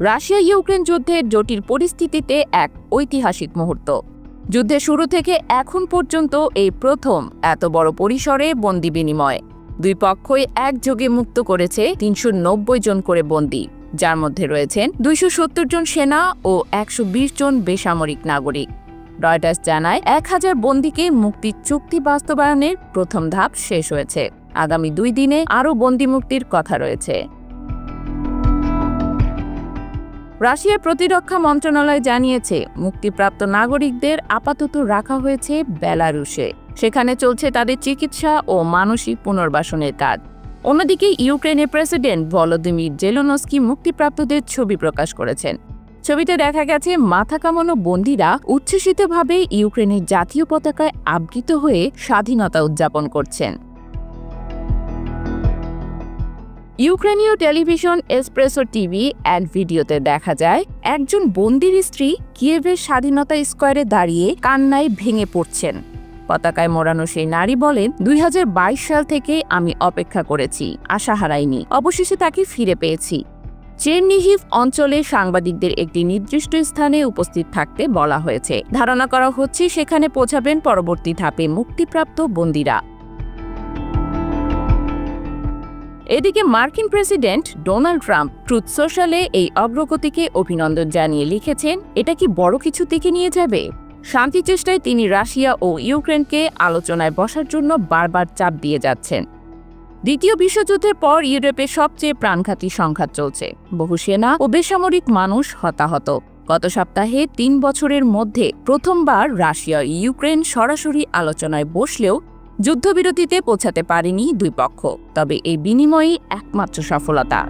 Russia Ukraine যুদ্ধের জটিল পরিস্থিতিতে এক ঐতিহাসিক মুহূর্ত। যুদ্ধের শুরু থেকে এখন পর্যন্ত এই প্রথম এত বড় পরিসরে বন্দি বিনিময়। দুই পক্ষই একযোগে মুক্ত করেছে ৩৯০ জন করে বন্দী, যার মধ্যে রয়েছেন ২৭০ জন সেনা ও ১২০ জন বেসামরিক নাগরিক। রয়টার্স জানায় ১,০০০ বন্দীকে মুক্তির চুক্তি বাস্তবায়নের প্রথম ধাপ শেষ হয়েছে। আগামী ২ দিনে আরও বন্দী মুক্তির কথা রয়েছে। রাশিয়ার প্রতিরক্ষা মন্ত্রণালয় জানিয়েছে মুক্তিপ্রাপ্ত নাগরিকদের আপাতত রাখা হয়েছে বেলারুশে। সেখানে চলছে তাদের চিকিৎসা ও মানসিক পুনর্বাসনের কাজ। অন্যদিকে ইউক্রেনের প্রেসিডেন্ট ভলোদিমির জেলেনস্কি মুক্তিপ্রাপ্তদের ছবি প্রকাশ করেছেন। ছবিতে দেখা গেছে মাথা কামানো বন্দীরা উচ্ছ্বসিতভাবে ইউক্রেনের জাতীয় পতাকায় আবৃত হয়ে স্বাধীনতা উদযাপন করছেন। ইউক্রেনীয় টেলিভিশন এসপ্রেসো টিভি অ্যান্ড ভিডিওতে দেখা যায় একজন বন্দির স্ত্রী কিয়েভের স্বাধীনতা স্কোয়ারে দাঁড়িয়ে কান্নায় ভেঙে পড়ছেন। পতাকায় মোড়ানো সেই নারী বলেন, ২০২২ সাল থেকে আমি অপেক্ষা করেছি, আশা হারাইনি, অবশেষে তাকে ফিরে পেয়েছি। চেরনিহিভ অঞ্চলে সাংবাদিকদের একটি নির্দিষ্ট স্থানে উপস্থিত থাকতে বলা হয়েছে। ধারণা করা হচ্ছে সেখানে পৌঁছাবেন পরবর্তী ধাপে মুক্তিপ্রাপ্ত বন্দীরা। এদিকে মার্কিন প্রেসিডেন্ট ডোনাল্ড ট্রাম্প ট্রুথ সোশ্যালে এই অগ্রগতিকে অভিনন্দন জানিয়ে লিখেছেন, এটা কি বড় কিছু দিকে নিয়ে যাবে? শান্তি চেষ্টায় তিনি রাশিয়া ও ইউক্রেনকে আলোচনায় বসার জন্য বারবার চাপ দিয়ে যাচ্ছেন। দ্বিতীয় বিশ্বযুদ্ধের পর ইউরোপে সবচেয়ে প্রাণঘাতী সংঘাত চলছে। বহু সেনা ও বেসামরিক মানুষ হতাহত। গত সপ্তাহে ৩ বছরের মধ্যে প্রথমবার রাশিয়া ও ইউক্রেন সরাসরি আলোচনায় বসলেও যুদ্ধবিরতিতে পৌঁছাতে পারেনি দুই পক্ষ। তবে এই বিনিময়ই একমাত্র সফলতা।